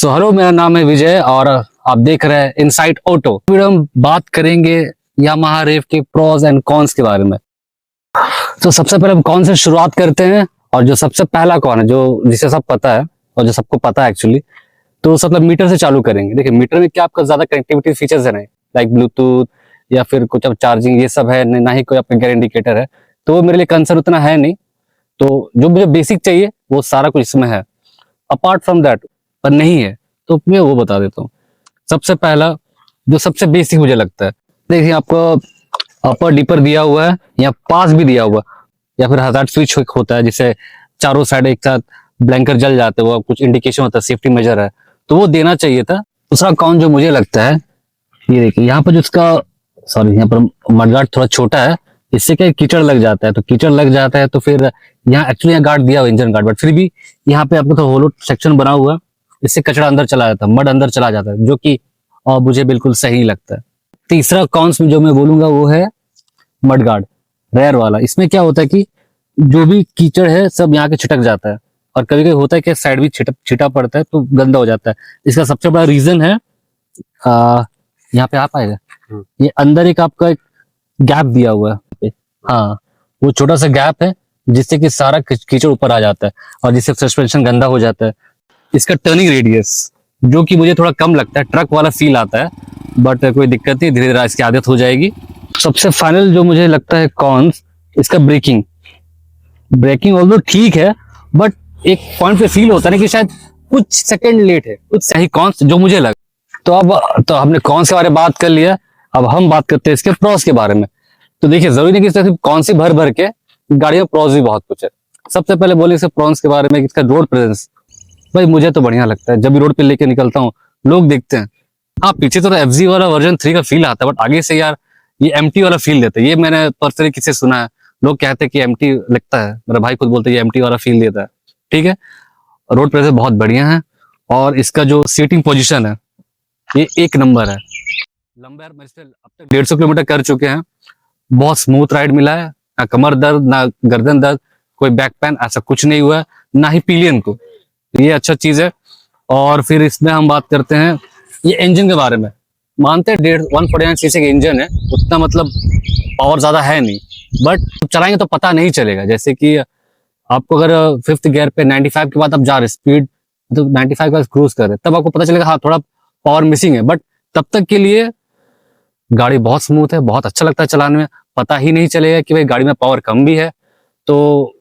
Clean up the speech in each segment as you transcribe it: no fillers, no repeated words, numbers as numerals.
Hello, मेरा नाम है विजय और आप देख रहे हैं इनसाइट ऑटो। फिर हम बात करेंगे यामाहा रेव के प्रोज एंड कॉन्स के बारे में। तो सबसे पहले हम कौन से शुरुआत करते हैं, और जो सबसे पहला कौन है जो जिसे सब पता है और जो सबको पता है एक्चुअली, तो सब लोग मीटर से चालू करेंगे। देखिए मीटर में क्या आपका ज्यादा कनेक्टिविटी फीचर्स है नहीं, लाइक ब्लूटूथ या फिर कुछ अब चार्जिंग ये सब है, ना ही कोई आपका गेयर इंडिकेटर है, तो वो मेरे लिए कंसर्न उतना है नहीं। तो जो मुझे बेसिक चाहिए वो सारा कुछ इसमें है, अपार्ट फ्रॉम दैट पर नहीं है तो मैं वो बता देता हूँ। सबसे पहला जो सबसे बेसिक मुझे लगता है, देखिए आपको अपर डीपर दिया हुआ है या पास भी दिया हुआ, या फिर हजार्ड स्विच होता है जिसे चारों साइड एक साथ ब्लैंकर जल जाते हैं, वो कुछ इंडिकेशन होता है, सेफ्टी मेजर है, तो वो देना चाहिए था। दूसरा कौन जो मुझे लगता है, ये देखिए यहाँ पर जो इसका यहाँ पर मडगार्ड थोड़ा छोटा है, इससे क्या कीचड़ लग जाता है, तो कीचड़ लग जाता है तो फिर यहाँ एक्चुअली यहाँ गार्ड दिया हुआ इंजन गार्ड, बट फिर भी यहाँ पे आपको तो होलो सेक्शन बना हुआ है, इससे कचरा अंदर चला जाता है, मड अंदर चला जाता है, जो कि मुझे बिल्कुल सही लगता है। तीसरा कॉन्स जो मैं बोलूंगा वो है मड गार्ड रेयर वाला। इसमें क्या होता है कि जो भी कीचड़ है सब यहाँ के छिटक जाता है, और कभी कभी होता है कि साइड भी छिटा पड़ता है तो गंदा हो जाता है। इसका सबसे बड़ा रीजन है यहाँ पे आप आएगा, ये अंदर एक आपका एक गैप दिया हुआ है, हाँ वो छोटा सा गैप है जिससे कि सारा कीचड़ ऊपर आ जाता है और जिससे सस्पेंशन गंदा हो जाता है। इसका टर्निंग रेडियस जो कि मुझे थोड़ा कम लगता है, ट्रक वाला फील आता है, बट कोई दिक्कत नहीं, धीरे धीरे इसकी आदत हो जाएगी। सबसे फाइनल जो मुझे लगता है कॉन्स, इसका ब्रेकिंग ऑल्दो ठीक है, बट एक पॉइंट पे फील होता है ना कि शायद कुछ सेकंड लेट है, कुछ सही कॉन्स जो मुझे लगा। तो हमने कॉन्स के बारे में बात कर लिया, अब हम बात करते हैं इसके प्रोस के बारे में। तो देखिए जरूरी नहीं कि सिर्फ कौन सी भर भर के गाड़ी में प्रोस भी बहुत कुछ है। सबसे पहले बोले इसके प्रॉन्स के बारे में, इसका रोड प्रेजेंस भाई मुझे तो बढ़िया लगता है। जब भी रोड पे लेके निकलता हूँ लोग देखते हैं, हाँ पीछे तो एफजी वाला वर्जन 3 का फील आता है, बट आगे से यार ये एमटी वाला फील देता है। ये मैंने पर्सनली किसी सुना है, लोग कहते हैं कि एमटी लगता है, मेरा भाई खुद बोलते हैं ये एमटी वाला फील देता है। ठीक है, रोड प्रेजेंस बहुत बढ़िया है, और इसका जो सीटिंग पोजिशन है ये एक नंबर है। लंबा यार मेरे अब तक 150 किलोमीटर कर चुके हैं, बहुत स्मूथ राइड मिला है, ना कमर दर्द ना गर्दन दर्द, कोई बैक पेन ऐसा कुछ नहीं हुआ है, ना ही पिलियन को, ये अच्छा चीज है। और फिर इसमें हम बात करते हैं ये इंजन के बारे में। मानते हैं 149 सीसी का इंजन है, उतना मतलब पावर ज्यादा है नहीं, बट चलाएंगे तो पता नहीं चलेगा। जैसे कि आपको अगर 5th गियर पे 95 के बाद आप जा रहे स्पीड, तो 95 का क्रूज कर रहे तब आपको पता चलेगा हाँ थोड़ा पावर मिसिंग है, बट तब तक के लिए गाड़ी बहुत स्मूथ है, बहुत अच्छा लगता है चलाने में, पता ही नहीं चलेगा कि भाई गाड़ी में पावर कम भी है। तो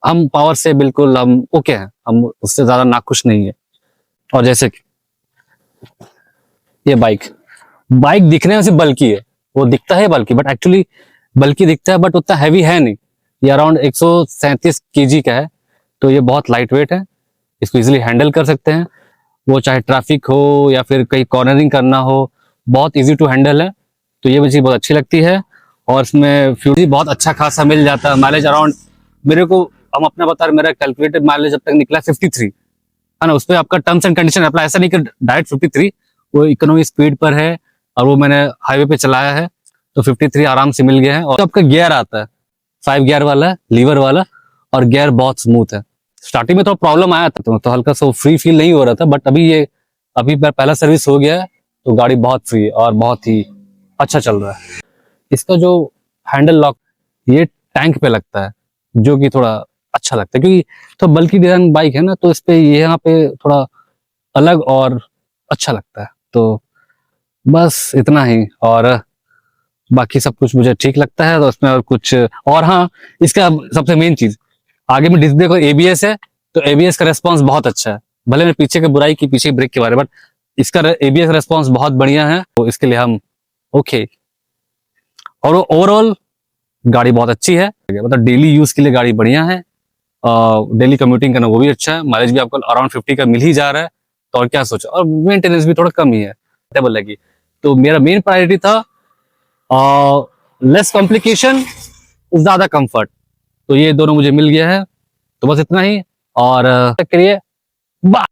हम पावर से बिल्कुल हम ओके हैं, हम उससे ज्यादा नाखुश नहीं है। और जैसे कि ये बाइक दिखने में से बल्कि है, वो दिखता है बल्कि, बट एक्चुअली बल्कि दिखता है बट उतना हैवी है नहीं। ये अराउंड 137 केजी का है, तो ये बहुत लाइट वेट है, इसको इजिली हैंडल कर सकते हैं। वो चाहे ट्रैफिक हो या फिर कहीं कॉर्नरिंग करना हो, बहुत इजी टू हैंडल है, तो ये मुझे बहुत अच्छी लगती है। और इसमें फ्यूल बहुत अच्छा खासा मिल जाता है, माइलेज अराउंड मेरे को, हम अपना बता रहे, मेरा कैलकुलेटेड माइलेज जब तक निकला 53 है ना। उस पर आपका टर्म्स एंड कंडीशन अप्लाई, ऐसा नहीं कि डायरेक्ट 53, वो इकोनॉमी स्पीड पर है और वो मैंने हाईवे पे चलाया है तो 53 आराम से मिल गया है। और आपका गियर आता है 5 गियर वाला, लीवर वाला, और गियर बहुत स्मूथ है। स्टार्टिंग में तो प्रॉब्लम आया था तो हल्का सा फ्री फील नहीं हो रहा था, बट अभी पहला सर्विस हो गया है तो गाड़ी बहुत फ्री और बहुत ही अच्छा चल रहा है। इसका जो हैंडल लॉक ये टैंक पे लगता है, जो कि थोड़ा अच्छा लगता है, क्योंकि तो बल्कि डिजाइन बाइक है ना, तो इस पे यहाँ पे थोड़ा अलग और अच्छा लगता है। तो बस इतना ही, और बाकी सब कुछ मुझे ठीक लगता है। तो इसमें और कुछ, और हाँ इसका सबसे मेन चीज, आगे में डिस्क देखो एबीएस है, तो एबीएस का रेस्पॉन्स बहुत अच्छा है। भले मैं पीछे की बुराई की पीछे ब्रेक के बारे में, बट इसका एबीएस रेस्पॉन्स बहुत बढ़िया है, तो इसके लिए हम ओके। और ओवरऑल गाड़ी बहुत अच्छी है, मतलब डेली यूज के लिए गाड़ी बढ़िया है, डेली कम्यूटिंग करना वो भी अच्छा है। माइलेज भी आपको अराउंड 50 का मिल ही जा रहा है, तो और क्या सोचा, और मेंटेनेंस भी थोड़ा कम ही है, टेबल लगी। तो मेरा मेन प्रायोरिटी था लेस कॉम्प्लिकेशन, ज्यादा कंफर्ट, तो ये दोनों मुझे मिल गया है। तो बस इतना ही, और करिए बाय।